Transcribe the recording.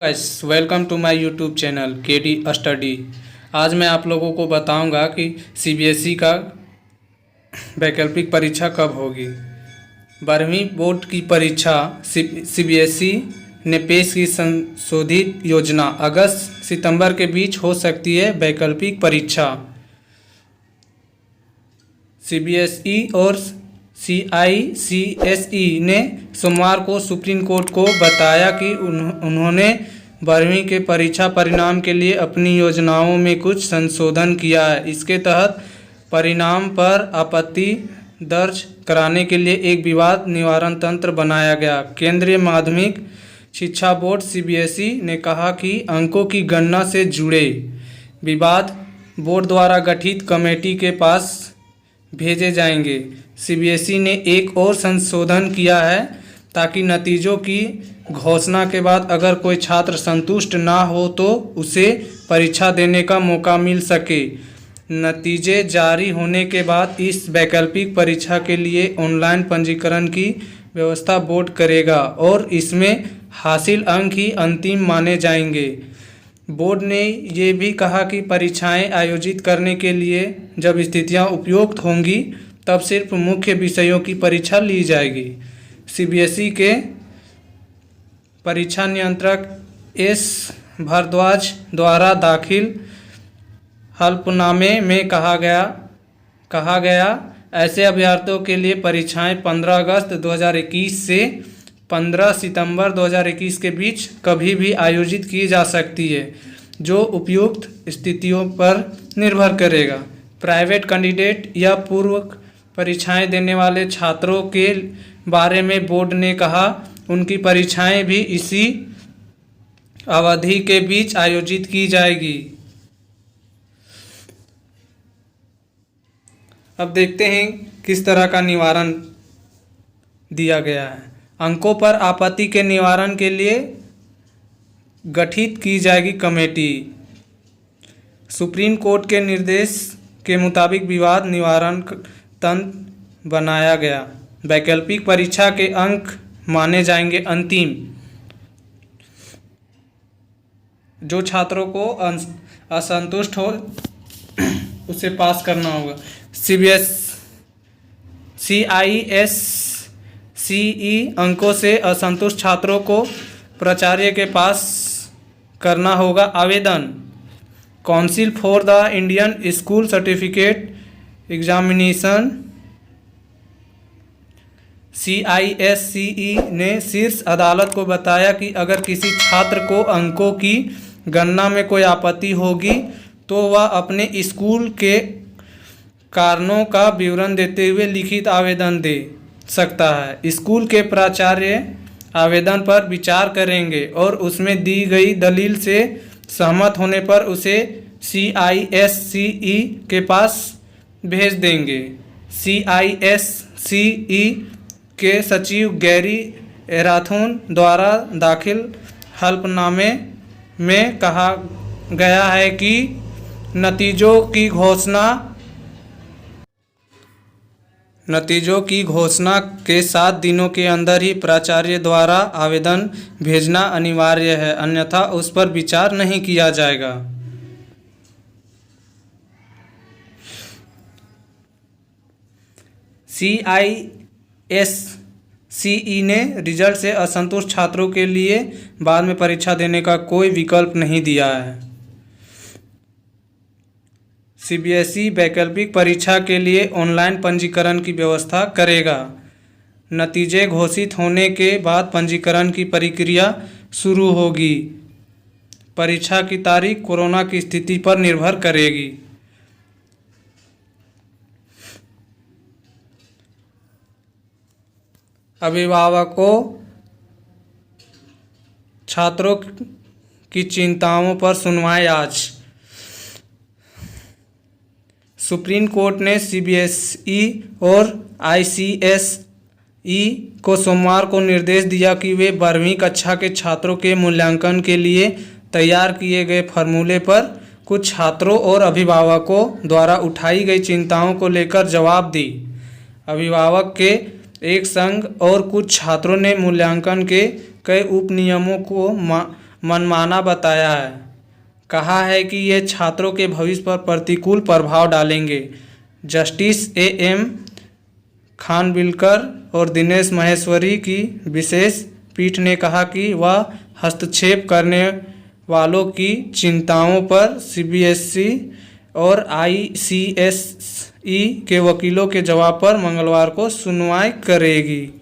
Guys welcome to my YouTube channel KD study. आज मैं आप लोगों को बताऊंगा कि सीबीएसई का वैकल्पिक परीक्षा कब होगी। 12वीं बोर्ड की परीक्षा सीबीएसई ने पेश की संशोधित योजना अगस्त सितंबर के बीच हो सकती है। वैकल्पिक परीक्षा सीबीएसई और सीआईसीएसई ने सोमवार को सुप्रीम कोर्ट को बताया कि उन्होंने 12वीं के परीक्षा परिणाम के लिए अपनी योजनाओं में कुछ संशोधन किया है। इसके तहत परिणाम पर आपत्ति दर्ज कराने के लिए एक विवाद निवारण तंत्र बनाया गया। केंद्रीय माध्यमिक शिक्षा बोर्ड सीबीएसई ने कहा कि अंकों की गणना से जुड़े विवाद बोर्ड द्वारा गठित कमेटी के पास भेजे जाएंगे। सीबीएसई ने एक और संशोधन किया है ताकि नतीजों की घोषणा के बाद अगर कोई छात्र संतुष्ट ना हो तो उसे परीक्षा देने का मौका मिल सके। नतीजे जारी होने के बाद इस वैकल्पिक परीक्षा के लिए ऑनलाइन पंजीकरण की व्यवस्था बोर्ड करेगा और इसमें हासिल अंक ही अंतिम माने जाएंगे। बोर्ड ने ये भी कहा कि परीक्षाएं आयोजित करने के लिए जब स्थितियां उपयुक्त होंगी तब सिर्फ मुख्य विषयों की परीक्षा ली जाएगी। सीबीएसई के परीक्षा नियंत्रक एस भारद्वाज द्वारा दाखिल हल्फनामे में कहा गया ऐसे अभ्यर्थियों के लिए परीक्षाएं 15 अगस्त 2021 से 15 सितंबर 2021 के बीच कभी भी आयोजित की जा सकती है, जो उपयुक्त स्थितियों पर निर्भर करेगा। प्राइवेट कैंडिडेट या पूर्व परीक्षाएं देने वाले छात्रों के बारे में बोर्ड ने कहा उनकी परीक्षाएं भी इसी अवधि के बीच आयोजित की जाएगी। अब देखते हैं किस तरह का निवारण दिया गया है। अंकों पर आपत्ति के निवारण के लिए गठित की जाएगी कमेटी। सुप्रीम कोर्ट के निर्देश के मुताबिक विवाद निवारण तंत्र बनाया गया। वैकल्पिक परीक्षा के अंक माने जाएंगे अंतिम। जो छात्रों को असंतुष्ट हो उसे पास करना होगा। सीआईएससीई अंकों से असंतुष्ट छात्रों को प्राचार्य के पास करना होगा आवेदन। Council for the Indian school certificate examination CISCE ने शीर्ष अदालत को बताया कि अगर किसी छात्र को अंकों की गणना में कोई आपत्ति होगी तो वह अपने स्कूल के कारणों का विवरण देते हुए लिखित आवेदन दे सकता है। स्कूल के प्राचार्य आवेदन पर विचार करेंगे और उसमें दी गई दलील से सहमत होने पर उसे सीआईएससीई के पास भेज देंगे। सीआईएससीई के सचिव गैरी एराथून द्वारा दाखिल हल्फनामे में कहा गया है कि नतीजों की घोषणा के 7 दिनों के अंदर ही प्राचार्य द्वारा आवेदन भेजना अनिवार्य है, अन्यथा उस पर विचार नहीं किया जाएगा। सीआईएससीई ने रिजल्ट से असंतुष्ट छात्रों के लिए बाद में परीक्षा देने का कोई विकल्प नहीं दिया है। सीबीएसई वैकल्पिक परीक्षा के लिए ऑनलाइन पंजीकरण की व्यवस्था करेगा। नतीजे घोषित होने के बाद पंजीकरण की प्रक्रिया शुरू होगी। परीक्षा की तारीख कोरोना की स्थिति पर निर्भर करेगी। अभिभावकों छात्रों की चिंताओं पर सुनवाई आज। सुप्रीम कोर्ट ने सीबीएसई और आईसीएसई को सोमवार को निर्देश दिया कि वे 12वीं कक्षा के छात्रों के मूल्यांकन के लिए तैयार किए गए फॉर्मूले पर कुछ छात्रों और अभिभावकों द्वारा उठाई गई चिंताओं को लेकर जवाब दी। अभिभावक के एक संघ और कुछ छात्रों ने मूल्यांकन के कई उपनियमों को मनमाना बताया है। कहा है कि ये छात्रों के भविष्य पर प्रतिकूल प्रभाव डालेंगे। Justice A.M. खानविलकर और दिनेश माहेश्वरी की विशेष पीठ ने कहा कि वह हस्तक्षेप करने वालों की चिंताओं पर CBSE और ICSE के वकीलों के जवाब पर मंगलवार को सुनवाई करेगी।